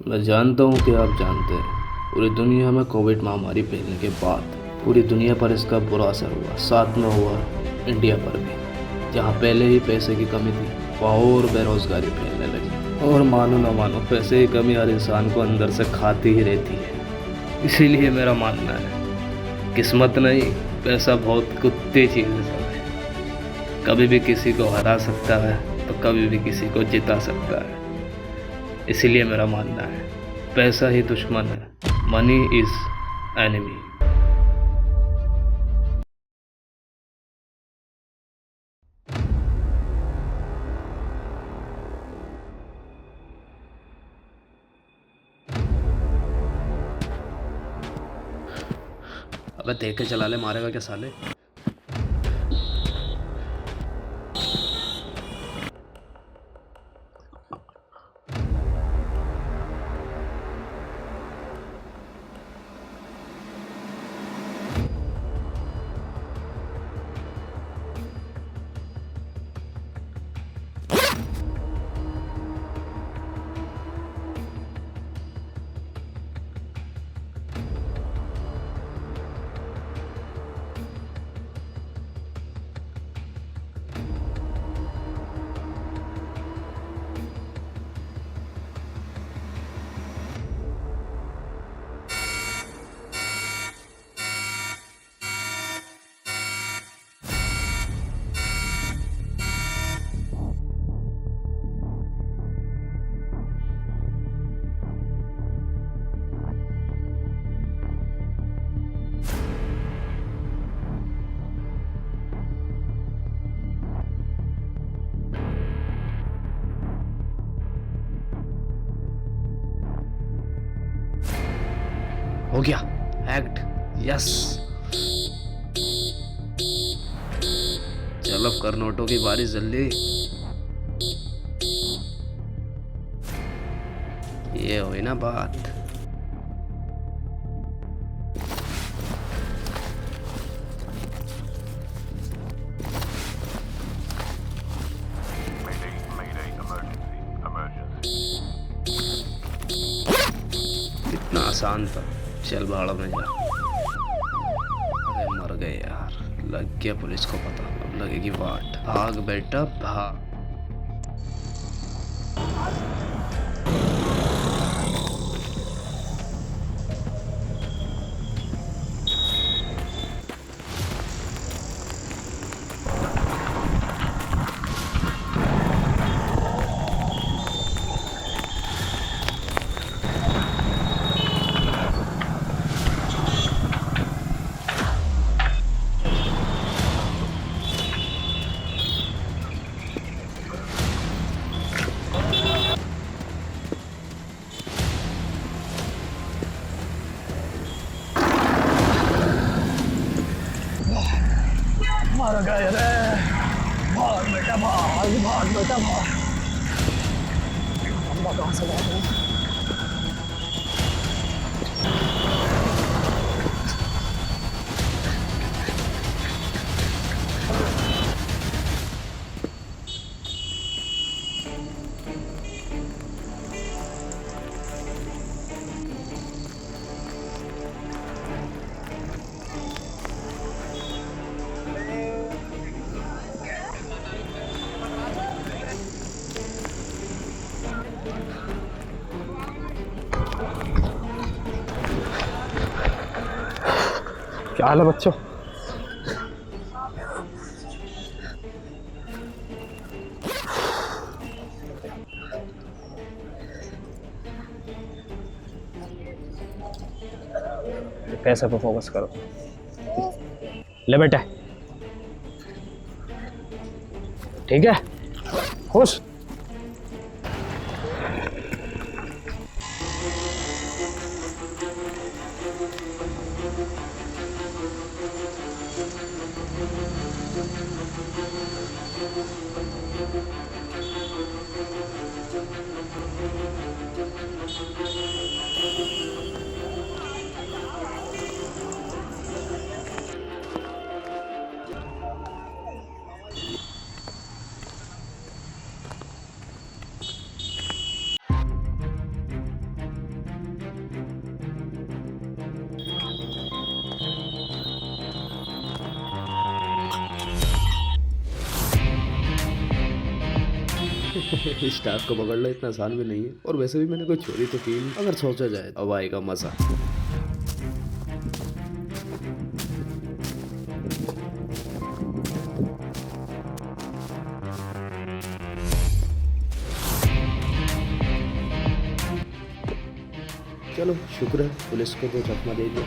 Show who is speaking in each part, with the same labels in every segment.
Speaker 1: मैं जानता हूँ कि आप जानते हैं, पूरी दुनिया में कोविड महामारी फैलने के बाद पूरी दुनिया पर इसका बुरा असर हुआ। साथ में हुआ इंडिया पर भी, जहाँ पहले ही पैसे की कमी थी वहाँ और बेरोजगारी फैलने लगी। और मानो ना मानो, पैसे की कमी हर इंसान को अंदर से खाती ही रहती है। इसीलिए मेरा मानना है, किस्मत नहीं, पैसा बहुत कुत्ते चीज़ है। कभी भी किसी को हरा सकता है तो कभी भी किसी को जिता सकता है। इसीलिए मेरा मानना है, पैसा ही दुश्मन है, मनी इज एनिमी। अबे देख के चला ले, मारेगा क्या साले। हो गया एक्ट, यस। चल अब कर नोटों की बारी जल्दी। ये हुई ना बात। इतना आसान था, चल भाड़ में जा। अरे मर गए यार, लग गया पुलिस को पता, अब लगेगी वाट। भाग बेटा भाग।
Speaker 2: मर गए रे। भाग बेटा भाग, भाग बेटा भाग। हम कहाँ से भाग रहे? क्या हाल है बच्चों? पैसे पे फोकस करो। ले बेटे, ठीक है? खुश?
Speaker 1: स्टाफ को पकड़ना इतना आसान भी नहीं है, और वैसे भी मैंने कोई चोरी तो की नहीं। अगर सोचा जाए अब आएगा मजा। चलो शुक्र है पुलिस को तो चकमा दे दिया।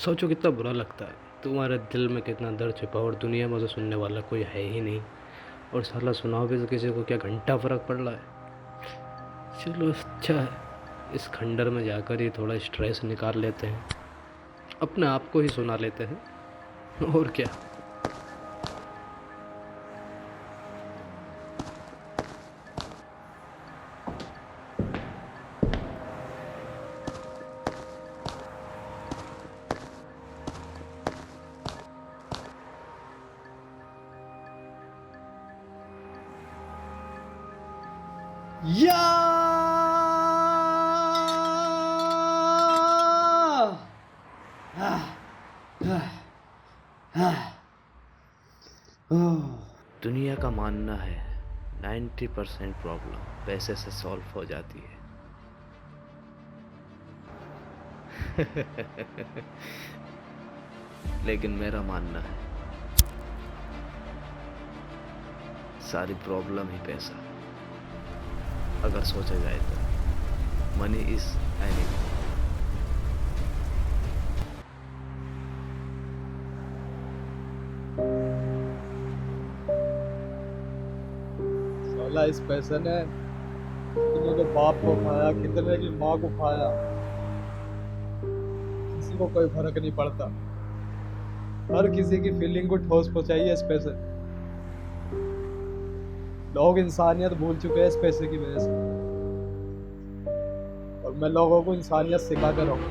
Speaker 1: सोचो कितना बुरा लगता है, तुम्हारे दिल में कितना दर्द छिपा और दुनिया में उसे सुनने वाला कोई है ही नहीं। और साला सुनाओ भी तो किसी को क्या घंटा फर्क पड़ रहा है। चलो अच्छा है, इस खंडर में जाकर ही थोड़ा स्ट्रेस निकाल लेते हैं, अपने आप को ही सुना लेते हैं और क्या। या दुनिया का मानना है 90% प्रॉब्लम पैसे से सॉल्व हो जाती है। लेकिन मेरा मानना है सारी प्रॉब्लम ही पैसा, अगर सोचा जाए तो मनी इज एनीथिंग।
Speaker 2: साला इस पैसे ने कितने के बाप को खाया, कितने की माँ को खाया, किसी को कोई फर्क नहीं पड़ता। हर किसी की फीलिंग को ठोस पहुंचाई है इस पैसे। लोग इंसानियत भूल चुके हैं इस पैसे की वजह से, और मैं लोगों को इंसानियत सिखा कर रहूंगा।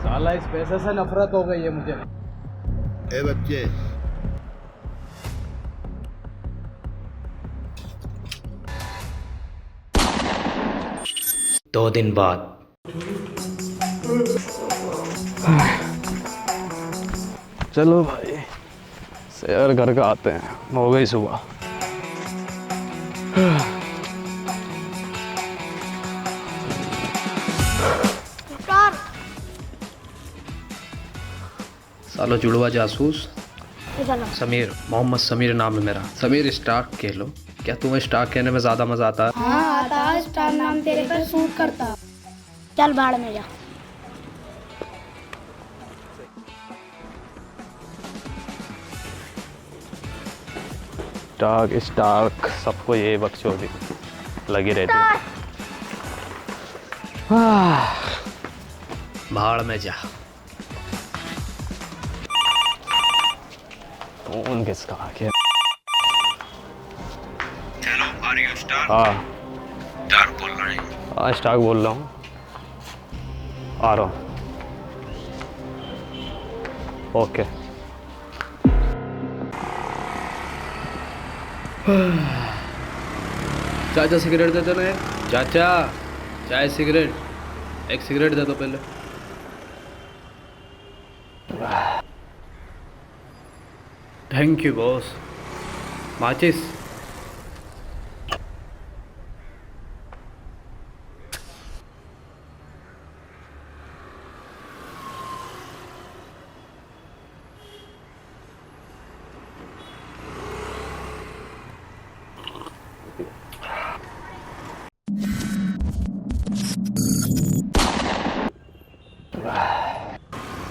Speaker 2: साला इस पैसे से नफरत हो गई है मुझे।
Speaker 3: ए बच्चे,
Speaker 1: 2 दिन बाद चलो भाई शेयर घर का आते हैं, हो गई सुबह। सालो जुड़वा जासूस समीर, मोहम्मद समीर नाम है मेरा। समीर स्टार्क कह लो। क्या तुम्हें स्टार्क कहने में ज्यादा मजा आता है?
Speaker 4: हाँ आता, स्टार नाम तेरे पर सूट करता। चल भाड़ में जा।
Speaker 1: स्टार्क स्टार्क सबको ये बकचोदी लगी रहती है। भाड़ में जा। कौन किसका आ गया? हाँ हाँ स्टार्क बोल रहा हूँ, आ रहा हूँ। ओके चाचा सिगरेट दे दो ना चाचा, चाय सिगरेट, एक सिगरेट दे दो पहले। Thank you boss. माचिस?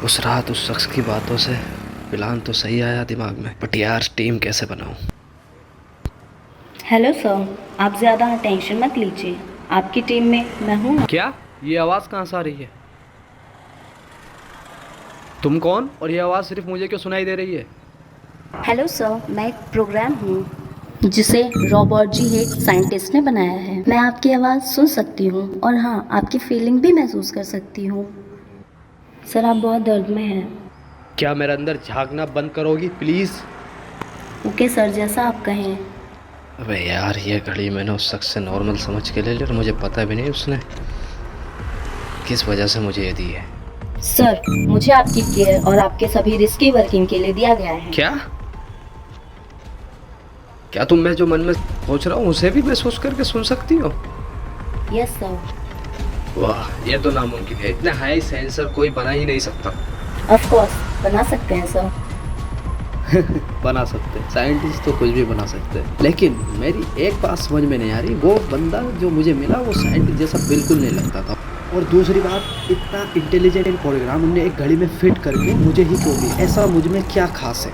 Speaker 1: उस रात उस शख्स की बातों से प्लान तो सही आया दिमाग में, बट यार टीम कैसे बनाऊं?
Speaker 5: हेलो सर, आप ज़्यादा टेंशन मत लीजिए, आपकी टीम में मैं हूँ।
Speaker 1: क्या? ये आवाज़ कहाँ से आ रही है? तुम कौन? और ये आवाज़ सिर्फ मुझे क्यों सुनाई दे रही है?
Speaker 5: हेलो सर, मैं एक प्रोग्राम हूँ जिसे रॉबर्ट जी हेट साइंटिस्ट ने बनाया है। मैं आपकी आवाज़ सुन सकती हूँ और हाँ, आपकी फीलिंग भी महसूस कर सकती हूँ। सर, आप बहुत दर्द में हैं।
Speaker 1: क्या मेरे अंदर झांकना बंद करोगी प्लीज़?
Speaker 5: ओके सर, जैसा आप कहें।
Speaker 1: अबे यार, ये घड़ी मैंने उस शख्स से नॉर्मल समझ के ले ली और मुझे पता भी नहीं उसने किस वजह से मुझे ये दी है।
Speaker 5: सर, मुझे आपकी केयर और आपके सभी रिस्की वर्किंग के लिए दिया गया है।
Speaker 1: क्या? क्या तुम मैं जो मन में सोच रहा हूँ उसे भी महसूस करके सुन सकती हो?
Speaker 5: Yes sir.
Speaker 1: वाह, ये तो नामुमकिन है। इतना हाई सेंसर कोई बना ही नहीं सकता।
Speaker 5: ऑफ कोर्स बना सकते हैं सर।
Speaker 1: बना सकते हैं, साइंटिस्ट तो कुछ भी बना सकते हैं, लेकिन मेरी एक बात समझ में नहीं आ रही, वो बंदा जो मुझे मिला वो साइंटिस्ट जैसा बिल्कुल नहीं लगता था। और दूसरी बात, इतना इंटेलिजेंट प्रोग्राम उन्होंने एक घड़ी में फिट करके मुझे ही क्यों दी? ऐसा मुझ में क्या खास है?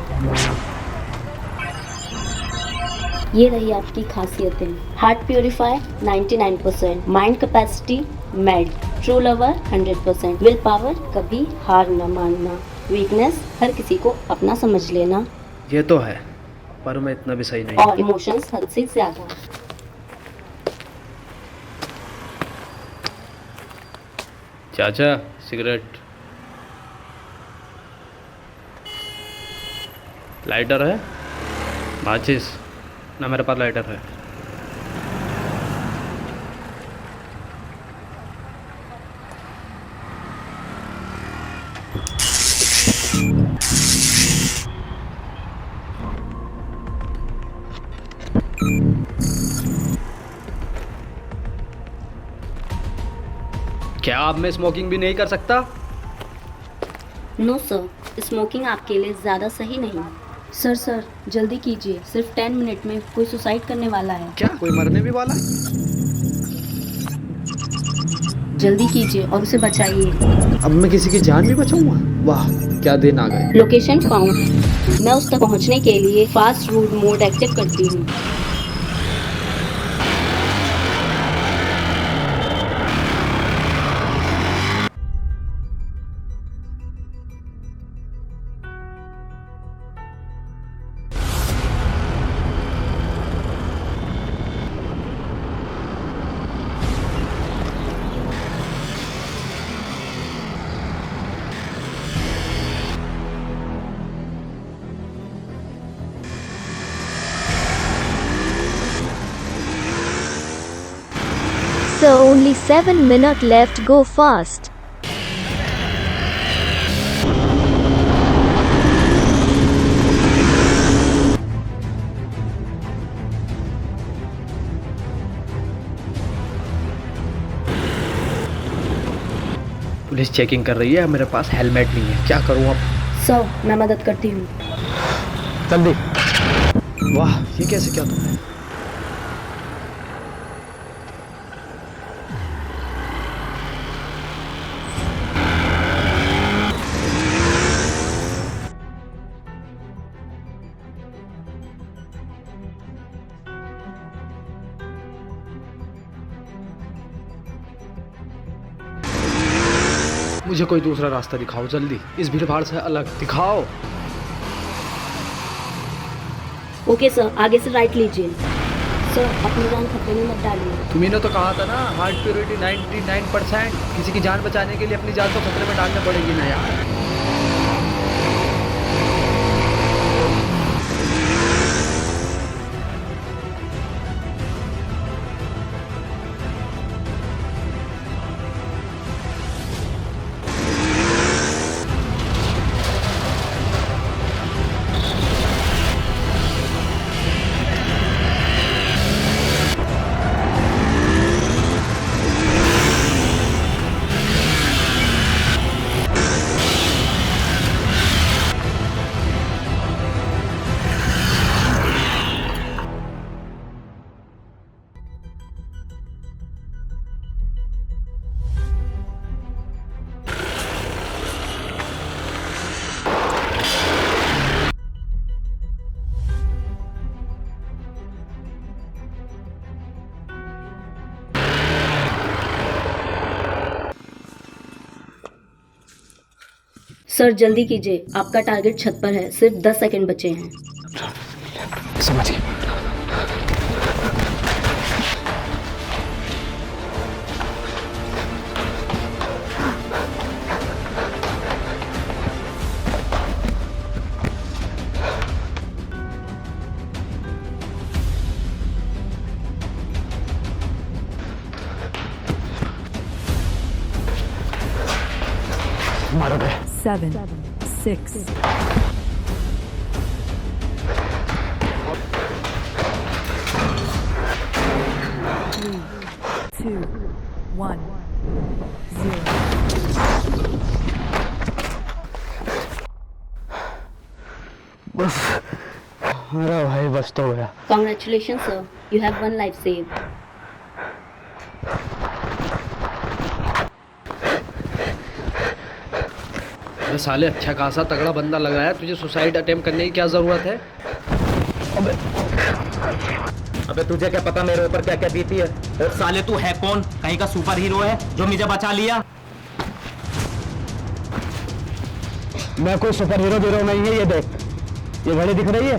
Speaker 5: ये रही आपकी खासियतें। Heart purify 99%, mind capacity made, true lover 100%, will power कभी हार न मानना, वीकनेस हर किसी को अपना समझ लेना,
Speaker 1: ये तो है, पर मैं इतना भी सही नहीं।
Speaker 5: और इमोशंस हद से ज्यादा।
Speaker 1: चाचा, सिगरेट? लाइटर है? माचिस? ना, मेरे पास लाइटर है। क्या अब मैं स्मोकिंग भी नहीं कर सकता?
Speaker 5: नो सर, स्मोकिंग आपके लिए ज्यादा सही नहीं। सर जल्दी कीजिए, सिर्फ 10 मिनट में कोई सुसाइड करने वाला है।
Speaker 1: क्या कोई मरने भी वाला?
Speaker 5: जल्दी कीजिए और उसे बचाइए।
Speaker 1: अब मैं किसी की जान भी बचाऊंगा? वाह, क्या दिन आ गए।
Speaker 5: Location found. मैं उस तक पहुंचने के लिए फास्ट रूट मोड एक्टिव करती हूँ।
Speaker 6: So only 7 minutes left, go fast.
Speaker 1: Police checking कर रही है, मेरे पास हेलमेट नहीं है, क्या करूं अब?
Speaker 5: सर, मैं मदद करती हूँ।
Speaker 1: जल्दी। वाह, ये कैसे किया तुमने? मुझे कोई दूसरा रास्ता दिखाओ जल्दी, इस भीड़ भाड़ से अलग दिखाओ।
Speaker 5: ओके सर, आगे से राइट लीजिए। सर, अपनी जान खतरे में मत डालिए।
Speaker 1: तुम्ही ने तो कहा था ना, हार्ट प्योरिटी 99%। किसी की जान बचाने के लिए अपनी जान तो खतरे में डालनी पड़ेगी ना यार।
Speaker 5: सर जल्दी कीजिए, आपका टारगेट छत पर है, सिर्फ 10 सेकंड बचे हैं।
Speaker 1: समझ गया। मारो गए।
Speaker 7: 7, 6, 3, 2, 1, 0.
Speaker 1: बस मेरा भाई बच तो गया।
Speaker 5: Congratulations sir, you have one life saved.
Speaker 1: अबे साले, अच्छा खासा तगड़ा बंदा लग रहा है, तुझे सुसाइड अटेम्प्ट करने की क्या जरूरत है?
Speaker 8: अबे तुझे क्या पता मेरे ऊपर क्या क्या बीती है? और साले तू है कौन? कहीं का सुपर हीरो है जो मुझे बचा लिया?
Speaker 9: मैं कोई सुपर हीरो नहीं है। ये देख, ये घड़ी दिख रही है,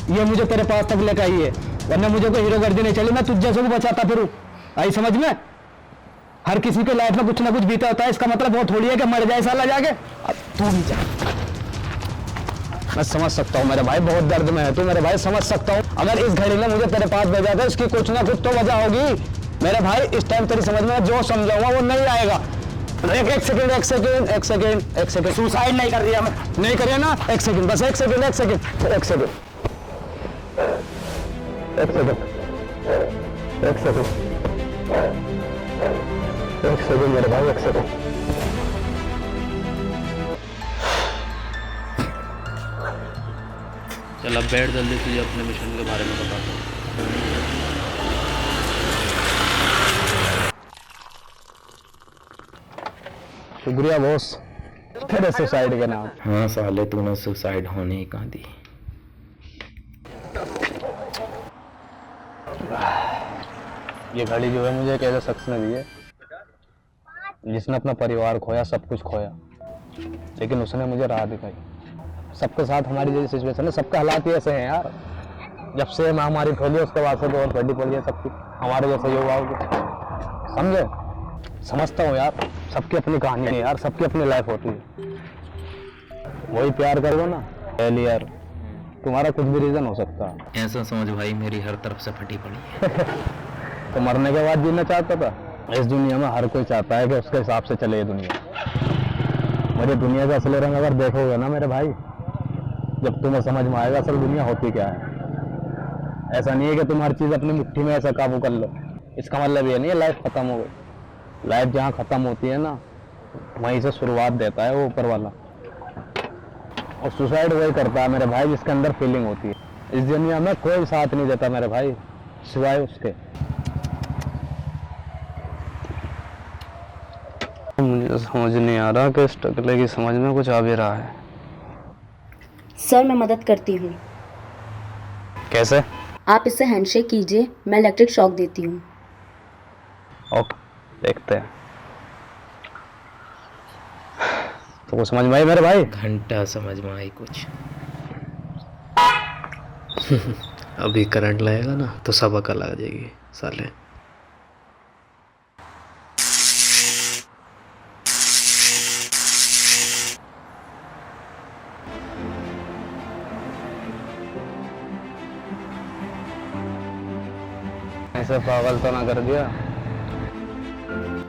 Speaker 9: ये मुझे तेरे पास तक लेकर आई है, वरना मुझे कोई हीरो गर्दी नहीं चली, मैं तुझ जैसे को बचाता फिरूं। आई समझ में? हर किसी के लाइफ में कुछ ना कुछ बीता होता है, इसका मतलब वो थोड़ी है कि मर जाए साला जाके। अब तू भी जा। मैं समझ सकता हूँ मेरे भाई, बहुत दर्द में है तू मेरे भाई, समझ सकता हूँ। अगर इस घड़ी ने मुझे तेरे पास भेजा था, इसकी कुछ ना कुछ तो वजह होगी मेरे भाई। इस टाइम तेरी समझ में जो समझाऊंगा वो नहीं आएगा। एक सेकंड
Speaker 8: सुसाइड नहीं कर रही है मैं।
Speaker 9: नहीं करिए ना, एक सेकंड बस, एक सेकंड मेरे भाई, एक सेकंड।
Speaker 1: चल अब बैठ, जल्दी तुझे अपने मिशन के बारे में बताता हूँ।
Speaker 9: शुक्रिया बॉस तेरे सुसाइड के नाम।
Speaker 8: हाँ साले, तूने सुसाइड होने ही कहा दी।
Speaker 9: ये घड़ी जो है मुझे एक ऐसे शख्स ने दी है जिसने अपना परिवार खोया, सब कुछ खोया, लेकिन उसने मुझे राह दिखाई। सबके साथ हमारी जैसी सिचुएशन है, सबके हालात ही ऐसे हैं यार। जब से महामारी फैली उसके बाद से तो और घड़ी पड़ गई सबकी, हमारे जैसे युवाओं को। समझे? समझता हूँ यार, सबकी अपनी कहानी है यार, सबकी अपनी लाइफ होती है। वही प्यार कर दो ना, फेलियर तुम्हारा कुछ भी रीजन हो सकता है।
Speaker 8: ऐसा समझ भाई, मेरी हर तरफ से फटी पड़ी है।
Speaker 9: तो मरने के बाद जीना चाहता था? इस दुनिया में हर कोई चाहता है कि उसके हिसाब से चले ये दुनिया। मुझे दुनिया का असली रंग अगर देखोगे ना मेरे भाई, जब तुम्हें समझ में आएगा असल दुनिया होती क्या है। ऐसा नहीं है कि तुम हर चीज़ अपनी मुट्ठी में ऐसा काबू कर लो, इसका मतलब ये नहीं है लाइफ खत्म हो गई। लाइफ जहाँ खत्म होती है ना, वहीं से शुरुआत देता है वो ऊपर वाला। और सुसाइड वही करता है मेरे भाई जिसके अंदर फीलिंग होती है। इस दुनिया में कोई साथ नहीं देता मेरे भाई सिवाय उसके। मुझे समझ नहीं आ रहा कि इस टकले की समझ में कुछ आ भी रहा है।
Speaker 5: सर मैं मदद करती हूँ।
Speaker 9: कैसे?
Speaker 5: आप इससे हैंडशेक कीजिए, मैं इलेक्ट्रिक शॉक देती हूँ।
Speaker 9: ओके, देखते हैं। तो वो समझ में आई मेरे भाई?
Speaker 8: घंटा समझ में आई कुछ।
Speaker 1: अभी करंट लगेगा ना तो सब अकल आ जाएगी साले।
Speaker 9: ऐसे पागल तो ना कर दिया?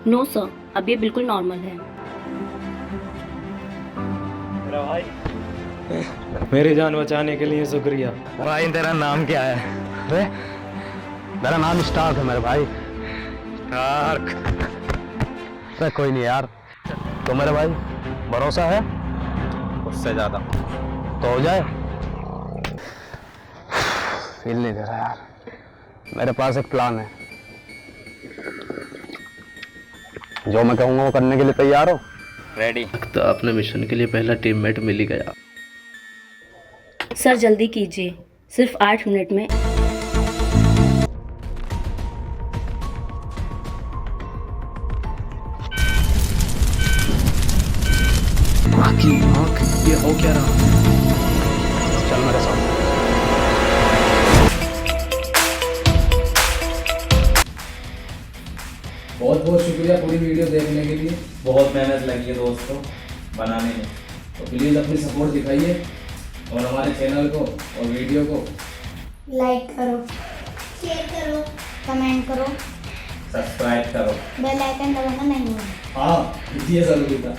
Speaker 5: नो सर, अब ये बिल्कुल नॉर्मल है।
Speaker 2: मेरी जान बचाने के लिए शुक्रिया।
Speaker 8: भाई तेरा नाम क्या है?
Speaker 9: अरे मेरा नाम स्टार्क है मेरे भाई।
Speaker 8: स्टार्क?
Speaker 9: अरे कोई नहीं यार, तो मेरे भाई भरोसा है?
Speaker 8: उससे ज्यादा
Speaker 9: तो हो जाए। फील नहीं दे रहा यार। मेरे पास एक प्लान है, जो मैं कहूँगा वो करने के लिए तैयार हो?
Speaker 8: रेडी।
Speaker 1: तो अपने मिशन के लिए पहला टीममेट मिल ही गया।
Speaker 5: सर जल्दी कीजिए, सिर्फ 8 मिनट में।
Speaker 1: बाकी ये हो क्या रहा?
Speaker 9: चल मेरे साथ।
Speaker 1: बहुत बहुत शुक्रिया पूरी वीडियो देखने के लिए। बहुत मेहनत लगी है दोस्तों बनाने में, तो प्लीज़ अपनी सपोर्ट दिखाइए और हमारे चैनल को और वीडियो को
Speaker 4: लाइक करो, शेयर करो, कमेंट करो,
Speaker 1: सब्सक्राइब करो।
Speaker 4: बेल आइकन दबाना नहीं भूलना।
Speaker 1: हाँ ये ज़रूरी था।